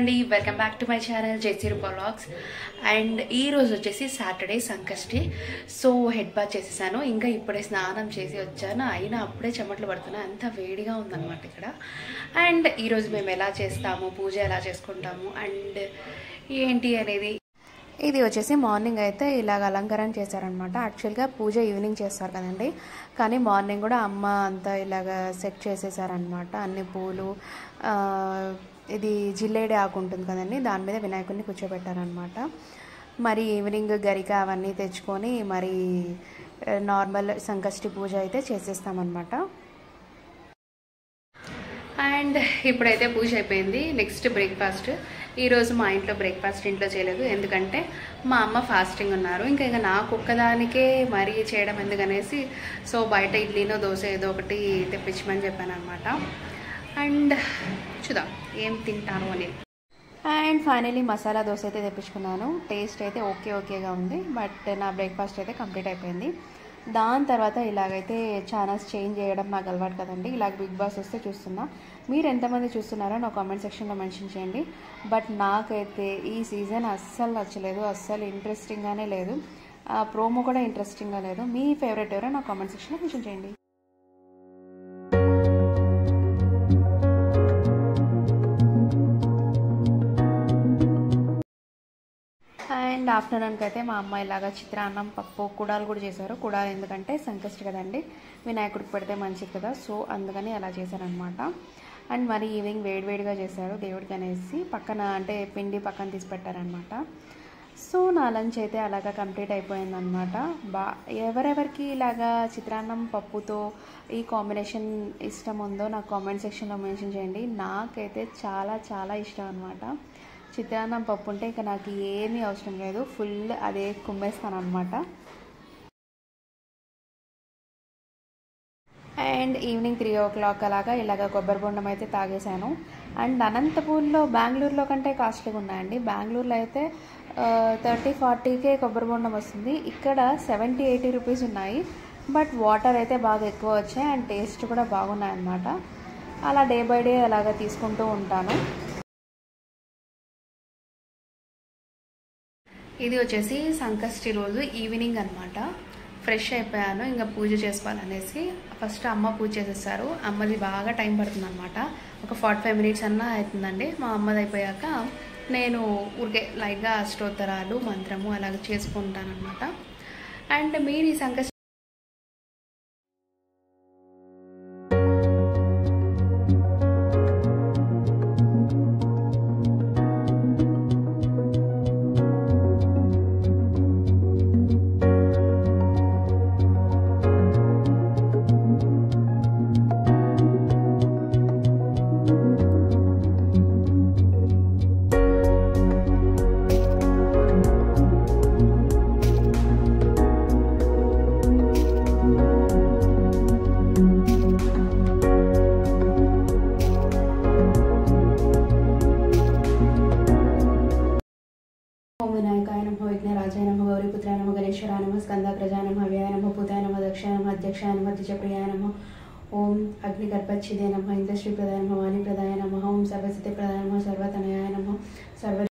అండి, welcome back to my channel Jayasiru vlogs. And ఈరోజు వచ్చేసి Saturday Sankashti. So head bath చేసేసాను. ఇంకా ఇప్పుడే స్నానం చేసి వచ్చాను. అయినా అప్పుడే చెమటలు పడుతున్నాయి, అంత వేడిగా ఉందన్నమాట ఇక్కడ. అండ్ ఈరోజు మేము ఎలా చేస్తాము, పూజ ఎలా చేసుకుంటాము అండ్ ఏంటి అనేది, ఇది వచ్చేసి మార్నింగ్ అయితే ఇలాగ అలంకరణ చేశారనమాట. యాక్చువల్గా పూజ ఈవినింగ్ చేస్తారు కదండి, కానీ మార్నింగ్ కూడా అమ్మ అంతా ఇలాగ సెట్ చేసేసారనమాట. అన్ని పూలు, ఇది జిల్లేడి ఆకు ఉంటుంది కదండి, దాని మీద వినాయకుడిని కూర్చోబెట్టారనమాట. మరి ఈవినింగ్ గరిక అవన్నీ తెచ్చుకొని మరి నార్మల్ సంకష్టి పూజ అయితే చేసేస్తామన్నమాట. అండ్ ఇప్పుడైతే పూజ అయిపోయింది. Next breakfast. ఈరోజు మా ఇంట్లో బ్రేక్ఫాస్ట్ ఇంట్లో చేయలేదు, ఎందుకంటే మా అమ్మ ఫాస్టింగ్ ఉన్నారు. ఇంకా నాకు ఒక్కదానికే మరీ చేయడం ఎందుకనేసి సో బయట ఇడ్లీనో దోశ ఏదో ఒకటి తెప్పించమని చెప్పాను అనమాట. అండ్ చూద్దాం ఏం తింటాను అనేది. అండ్ ఫైనలీ మసాలా దోశ అయితే తెప్పించుకున్నాను. టేస్ట్ అయితే ఓకేగా ఉంది, బట్ నా బ్రేక్ఫాస్ట్ అయితే కంప్లీట్ అయిపోయింది. దాని తర్వాత ఇలాగైతే ఛానల్స్ చేంజ్ చేయడం నాకు అలవాటు కదండి. ఇలాగ బిగ్ బాస్ వస్తే చూస్తున్నా. మీరు ఎంతమంది చూస్తున్నారో నా కామెంట్ సెక్షన్లో మెన్షన్ చేయండి. బట్ నాకైతే ఈ సీజన్ అస్సలు నచ్చలేదు, అస్సలు ఇంట్రెస్టింగ్గానే లేదు. ప్రోమో కూడా ఇంట్రెస్టింగ్గా లేదు. మీ ఫేవరెట్ ఎవరో నా కామెంట్ సెక్షన్లో మెన్షన్ చేయండి. అండ్ ఆఫ్టర్నూన్కి అయితే మా అమ్మ ఇలాగా చిత్రాన్నం, పప్పు, కుడాలు కూడా చేశారు. కుడాలు ఎందుకంటే సంకష్టి కదండి, వినాయకుడికి పెడితే మంచిది కదా, సో అందుకని అలా చేశారనమాట. అండ్ మరి ఈవినింగ్ వేడివేడిగా చేశారు దేవుడికి అనేసి, పక్కన అంటే పిండి పక్కన తీసి పెట్టారనమాట. సో నా లంచ్ అయితే అలాగా కంప్లీట్ అయిపోయిందనమాట. ఎవరెవరికి ఇలాగా చిత్రాన్నం పప్పుతో ఈ కాంబినేషన్ ఇష్టం ఉందో నాకు కామెంట్ సెక్షన్లో మెన్షన్ చేయండి. నాకైతే చాలా చాలా ఇష్టం అనమాట. చిత్రాన్నం పప్పు ఉంటే ఇక నాకు ఏమీ అవసరం లేదు, ఫుల్ అదే కుమ్మేస్తాను అనమాట. అండ్ ఈవినింగ్ 3 o'clock అలాగా ఇలాగ కొబ్బరి బొండం అయితే తాగేశాను. అండ్ అనంతపూర్లో బెంగళూరులో కంటే కాస్ట్లీగా ఉన్నాయండి. బెంగళూరులో అయితే 30-40K కొబ్బరి బొండం వస్తుంది, ఇక్కడ 70-80 రూపీస్ ఉన్నాయి. బట్ వాటర్ అయితే బాగా ఎక్కువ వచ్చాయి అండ్ టేస్ట్ కూడా బాగున్నాయి అన్నమాట. అలా డే బై డే అలాగా తీసుకుంటూ ఉంటాను. ఇది వచ్చేసి సంకష్టి రోజు ఈవినింగ్ అనమాట. ఫ్రెష్ అయిపోయాను, ఇంకా పూజ చేసుకోవాలనేసి. ఫస్ట్ అమ్మ పూజ చేసేస్తారు. అమ్మది బాగా టైం పడుతుంది అనమాట, ఒక 45 minutes అన్నా అవుతుందండి. మా అమ్మది అయిపోయాక నేను ఊరికే లైట్గా అష్టోత్తరాలు, మంత్రము అలాగ చేసుకుంటాను అనమాట. అండ్ మీరు ఈ సంకష్టి వినాయకాయ నమః, విఘ్నరాజాయ నమః, గౌరీపుత్రాయ నమః, గణేశ్వరాయ నమః, స్కందాగ్రజాయ నమః, వ్యయాయ నమః, పూతాయ నమః, దక్షాయ నమః, అధ్యక్షాయ నమః, ద్విజప్రియాయ నమః, ఓం అగ్నిగర్భచ్ఛిదే నమః, ఇంద్రశ్రీప్రదాయ నమః, వాణిప్రదాయ నమః, ఓం సర్వసిద్ధిప్రదాయ నమః, సర్వతనయాయ నమః, సర్వ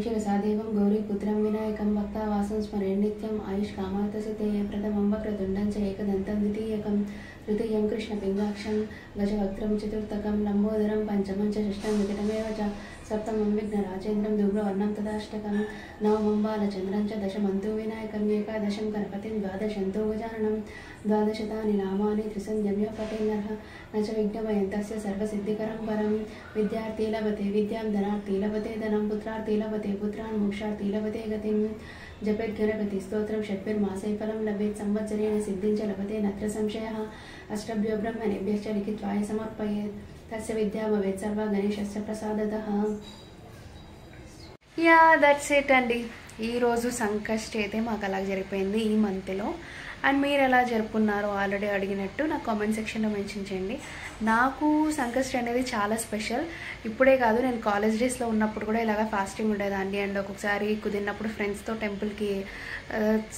शिरसादेवं गौरीपुत्रं विनायकं भक्तावासं स्मरेन् नित्यम् आयुष्कामार्थसिद्धये प्रथमं वक्रतुण्डं च एकदन्तं द्वितीयकं तृतीयं कृष्णपिङ्गाक्षं गजवक्त्रं चतुर्थकं लम्बोदरं पञ्चमं च षष्ठं विकटमेव च सप्तमं विघ्नराजेन्द्रं धूम्रवर्णं तदाष्टकं नवमं बालचन्द्रं च दशमं तु विनायकम् एकादशं गणपतिं द्वादशं तु गजाननं द्वादशतानि नामानि त्रिसन्ध्यं पठेन्नरः न च विघ्नभयं तस्य सर्वसिद्धिकरं परं विद्यार्थी लभते विद्यां धनार्थी लभते धनं पुत्रार्थी लभते पुत्रान् मोक्षार्थी लभते गतिं जपेत् गणपति स्तोत्रं षट्भिर्मासे फलं लभेत् संवत्सरेण सिद्धिं च लभते नत्र संशयः अष्टभ्यो ब्रह्मणेभ्यश्च लिखित्वाय समर्पयेत् तस्य विद्या भवेत् सर्वा गणेशस्य प्रसादतः యా దట్స్ ఇట్ అండి. ఈరోజు సంకష్టి అయితే మాకు అలా జరిగిపోయింది ఈ మంత్లో. అండ్ మీరు ఎలా జరుపుకున్నారో ఆల్రెడీ అడిగినట్టు నాకు కామెంట్ సెక్షన్లో మెన్షన్ చేయండి. నాకు సంకష్టి అనేది చాలా స్పెషల్. ఇప్పుడే కాదు, నేను కాలేజ్ డేస్లో ఉన్నప్పుడు కూడా ఇలాగ ఫాస్టింగ్ ఉండేదాన్ని. అండ్ ఒక్కొక్కసారి కుదిరినప్పుడు ఫ్రెండ్స్తో టెంపుల్కి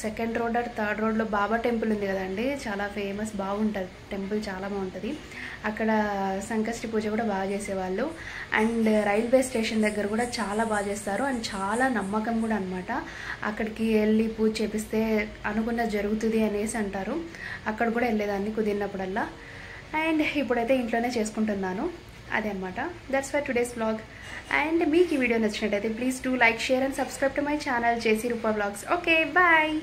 సెకండ్ రోడ్ ఆర్ థర్డ్ రోడ్లో బాబా టెంపుల్ ఉంది కదండి, చాలా ఫేమస్, బాగుంటుంది టెంపుల్, చాలా బాగుంటుంది. అక్కడ సంకష్టి పూజ కూడా బాగా చేసేవాళ్ళు. అండ్ రైల్వే స్టేషన్ దగ్గర కూడా చాలా బాగా చేస్తారు. అండ్ చాలా నమ్మకం కూడా అనమాట. అక్కడికి వెళ్ళి పూజ చేపిస్తే అనుకున్నది జరుగుతుంది అనేసి అంటారు. అక్కడ కూడా వెళ్ళేదాన్ని కుదిరినప్పుడల్లా. అండ్ ఇప్పుడైతే ఇంట్లోనే చేసుకుంటున్నాను. అదే అనమాట. That's for today's vlog. And మీకు ఈ వీడియో నచ్చినట్టయితే please do like, share and subscribe to my channel JC Rupa vlogs. Okay, bye.